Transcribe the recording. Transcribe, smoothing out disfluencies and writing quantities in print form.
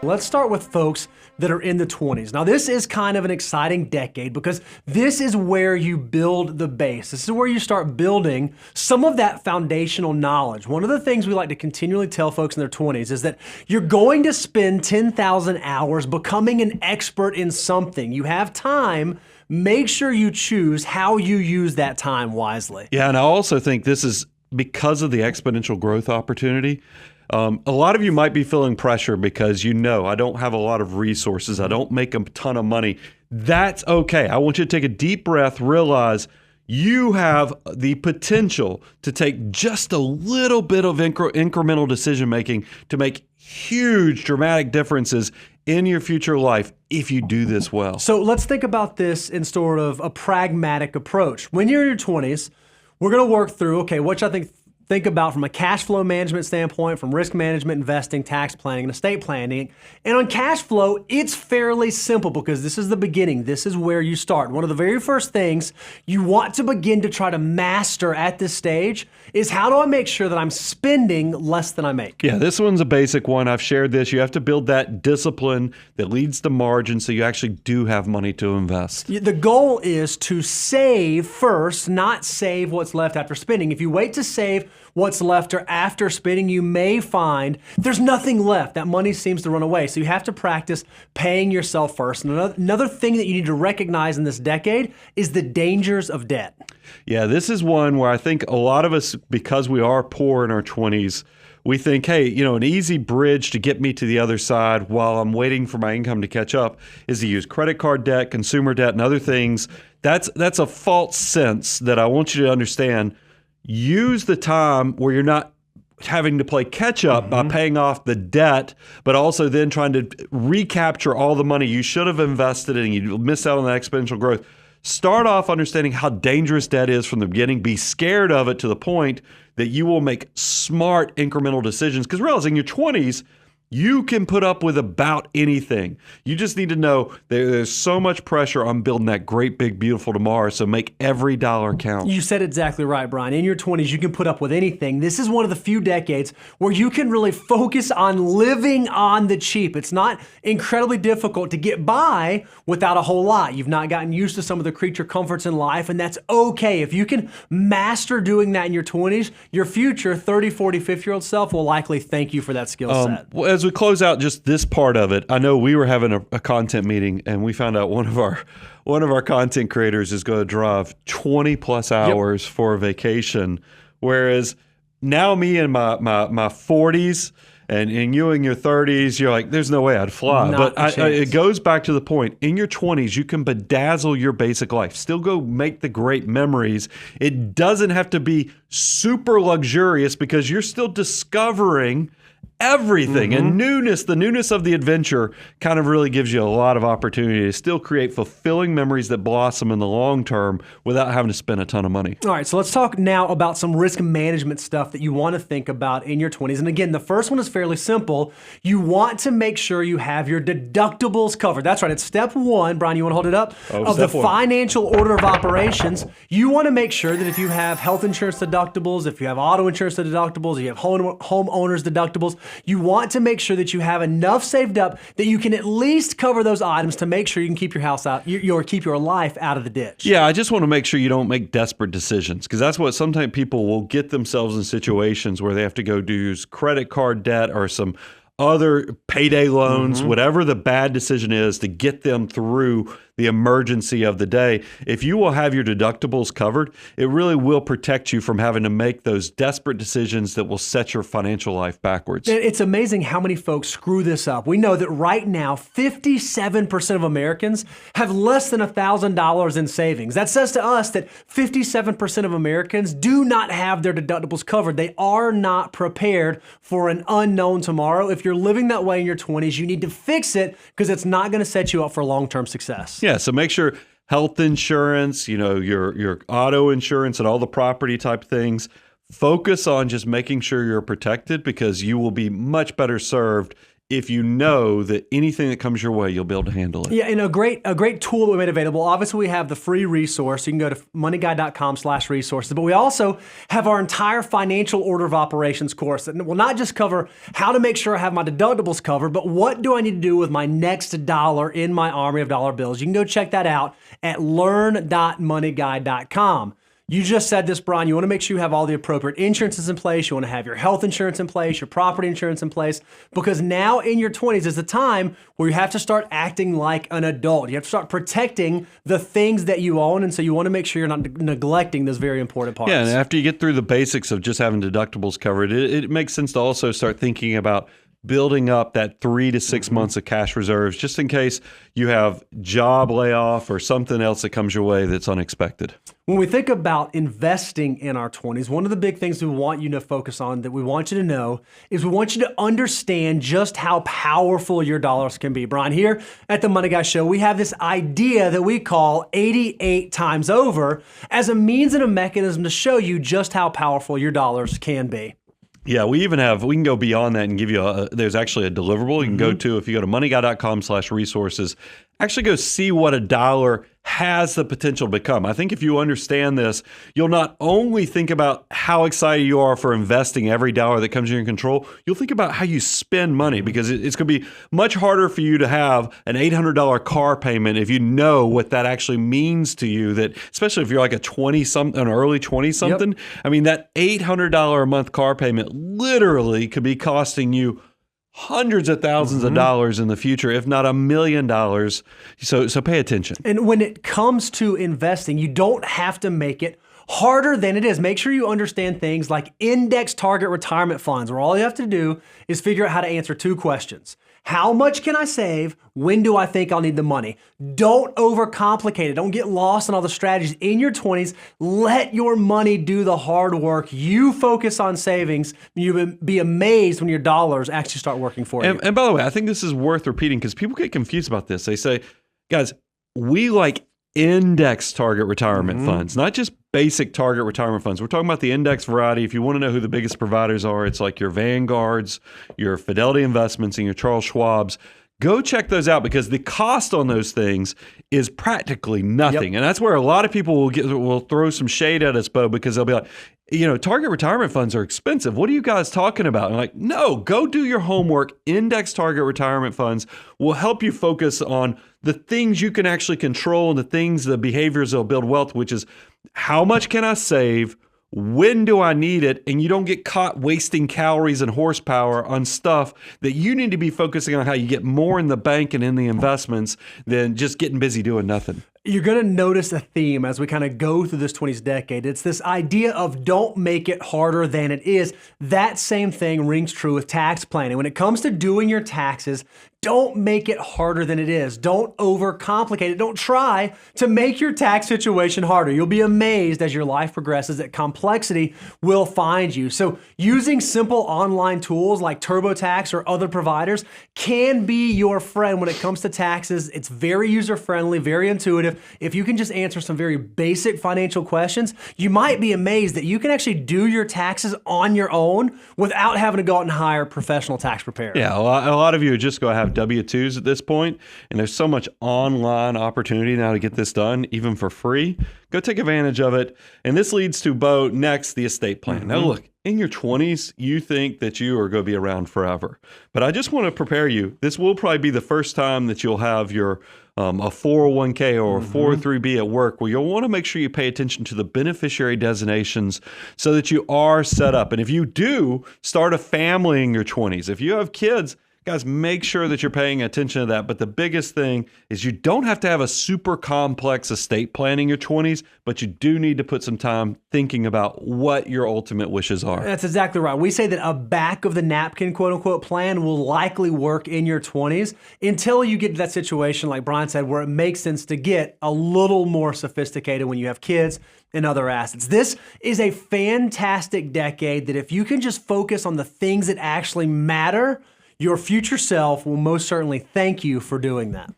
Let's start with folks that are in the 20s. Now, this is kind of an exciting decade because this is where you build the base. This is where you start building some of that foundational knowledge. One of the things we like to continually tell folks in their 20s is that you're going to spend 10,000 hours becoming an expert in something. You have time. Make sure you choose how you use that time wisely. Yeah, and I also think this is because of the exponential growth opportunity. A lot of you might be feeling pressure because I don't have a lot of resources. I don't make a ton of money. That's okay. I want you to take a deep breath, realize you have the potential to take just a little bit of incremental decision making to make huge, dramatic differences in your future life if you do this well. So let's think about this in sort of a pragmatic approach. When you're in your 20s, we're going to work through, what I think about from a cash flow management standpoint, from risk management, investing, tax planning, and estate planning. And on cash flow, it's fairly simple because this is the beginning. This is where you start. One of the very first things you want to begin to try to master at this stage is how do I make sure that I'm spending less than I make? Yeah, this one's a basic one. I've shared this. You have to build that discipline that leads to margin so you actually do have money to invest. The goal is to save first, not save what's left after spending. If you wait to save what's left or after spending, you may find there's nothing left. That money seems to run away. So you have to practice paying yourself first. And another thing that you need to recognize in this decade is the dangers of debt. Yeah, this is one where I think a lot of us, because we are poor in our 20s, we think, hey, an easy bridge to get me to the other side while I'm waiting for my income to catch up is to use credit card debt, consumer debt, and other things. That's a false sense that I want you to understand. Use the time where you're not having to play catch up by paying off the debt, but also then trying to recapture all the money you should have invested and you miss out on that exponential growth. Start off understanding how dangerous debt is from the beginning. Be scared of it to the point that you will make smart incremental decisions. Because realizing in your 20s, you can put up with about anything. You just need to know there's so much pressure on building that great, big, beautiful tomorrow, so make every dollar count. You said exactly right, Brian. In your 20s, you can put up with anything. This is one of the few decades where you can really focus on living on the cheap. It's not incredibly difficult to get by without a whole lot. You've not gotten used to some of the creature comforts in life, and that's okay. If you can master doing that in your 20s, your future 30, 40, 50-year-old self will likely thank you for that skill set. As we close out just this part of it, I know we were having a content meeting and we found out one of our content creators is going to drive 20 plus hours for a vacation, whereas now me in my 40s and you in your 30s, you're like, there's no way I'd fly. But it goes back to the point. In your 20s, you can bedazzle your basic life. Still go make the great memories. It doesn't have to be super luxurious because you're still discovering everything. And the newness of the adventure kind of really gives you a lot of opportunity to still create fulfilling memories that blossom in the long term without having to spend a ton of money. All right, so let's talk now about some risk management stuff that you want to think about in your 20s. And again, the first one is fairly simple. You want to make sure you have your deductibles covered. That's right, it's step one, Brian, you want to hold it up? Of the financial order of operations. You want to make sure that if you have health insurance deductibles, if you have auto insurance deductibles, if you have homeowners deductibles, you want to make sure that you have enough saved up that you can at least cover those items to make sure you can keep your house out, keep your life out of the ditch. Yeah, I just want to make sure you don't make desperate decisions because that's what sometimes people will get themselves in situations where they have to go use credit card debt or some other payday loans, whatever the bad decision is to get them through the emergency of the day. If you will have your deductibles covered, it really will protect you from having to make those desperate decisions that will set your financial life backwards. It's amazing how many folks screw this up. We know that right now, 57% of Americans have less than $1,000 in savings. That says to us that 57% of Americans do not have their deductibles covered. They are not prepared for an unknown tomorrow. If you're living that way in your 20s, you need to fix it because it's not going to set you up for long-term success. Yeah, so make sure health insurance, your auto insurance and all the property type things, focus on just making sure you're protected because you will be much better served if you know that anything that comes your way, you'll be able to handle it. Yeah, and a great tool that we made available. Obviously, we have the free resource. You can go to moneyguy.com/resources. But we also have our entire financial order of operations course that will not just cover how to make sure I have my deductibles covered, but what do I need to do with my next dollar in my army of dollar bills. You can go check that out at learn.moneyguy.com. You just said this, Brian. You want to make sure you have all the appropriate insurances in place. You want to have your health insurance in place, your property insurance in place, because now in your 20s is the time where you have to start acting like an adult. You have to start protecting the things that you own, and so you want to make sure you're not neglecting those very important parts. Yeah, and after you get through the basics of just having deductibles covered, it makes sense to also start thinking about building up that 3 to 6 months of cash reserves just in case you have job layoff or something else that comes your way that's unexpected. When we think about investing in our 20s, one of the big things we want you to focus on, that we want you to know, is we want you to understand just how powerful your dollars can be. Brian, here at the Money Guy Show, we have this idea that we call 88 times over as a means and a mechanism to show you just how powerful your dollars can be. Yeah, we can go beyond that and give you there's actually a deliverable you can go to if you go to moneyguy.com/resources. Actually go see what a dollar has the potential to become. I think if you understand this, you'll not only think about how excited you are for investing every dollar that comes in your control, you'll think about how you spend money, because it's going to be much harder for you to have an $800 car payment if you know what that actually means to you, that especially if you're like an early 20-something. Yep. I mean, that $800 a month car payment literally could be costing you hundreds of thousands of dollars in the future, if not $1 million. So pay attention. And when it comes to investing, you don't have to make it harder than it is. Make sure you understand things like index target retirement funds, where all you have to do is figure out how to answer 2 questions. How much can I save? When do I think I'll need the money? Don't overcomplicate it. Don't get lost in all the strategies. In your 20s, let your money do the hard work. You focus on savings. You'll be amazed when your dollars actually start working for you. And by the way, I think this is worth repeating because people get confused about this. They say, guys, we like index target retirement funds, not just basic target retirement funds. We're talking about the index variety. If you want to know who the biggest providers are, it's like your Vanguards, your Fidelity Investments, and your Charles Schwab's. Go check those out, because the cost on those things is practically nothing. Yep. And that's where a lot of people will throw some shade at us, Bo, because they'll be like, target retirement funds are expensive. What are you guys talking about? And I'm like, no, go do your homework. Index target retirement funds will help you focus on the things you can actually control and the behaviors that'll build wealth, which is how much can I save? When do I need it? And you don't get caught wasting calories and horsepower on stuff that you need to be focusing on how you get more in the bank and in the investments than just getting busy doing nothing. You're going to notice a theme as we kind of go through this 20s decade. It's this idea of don't make it harder than it is. That same thing rings true with tax planning. When it comes to doing your taxes, don't make it harder than it is. Don't overcomplicate it. Don't try to make your tax situation harder. You'll be amazed as your life progresses that complexity will find you. So using simple online tools like TurboTax or other providers can be your friend when it comes to taxes. It's very user-friendly, very intuitive. If you can just answer some very basic financial questions, you might be amazed that you can actually do your taxes on your own without having to go out and hire a professional tax preparer. Yeah, a lot of you just go have W-2s at this point, and there's so much online opportunity now to get this done, even for free. Go take advantage of it. And this leads to, Bo, next, the estate plan. Now, look, in your 20s, you think that you are going to be around forever. But I just want to prepare you. This will probably be the first time that you'll have your a 401k or a 403b at work, where you'll want to make sure you pay attention to the beneficiary designations so that you are set up. And if you do start a family in your 20s, if you have kids, guys, make sure that you're paying attention to that. But the biggest thing is you don't have to have a super complex estate plan in your 20s, but you do need to put some time thinking about what your ultimate wishes are. That's exactly right. We say that a back of the napkin, quote unquote, plan will likely work in your 20s until you get to that situation, like Brian said, where it makes sense to get a little more sophisticated when you have kids and other assets. This is a fantastic decade that if you can just focus on the things that actually matter, your future self will most certainly thank you for doing that.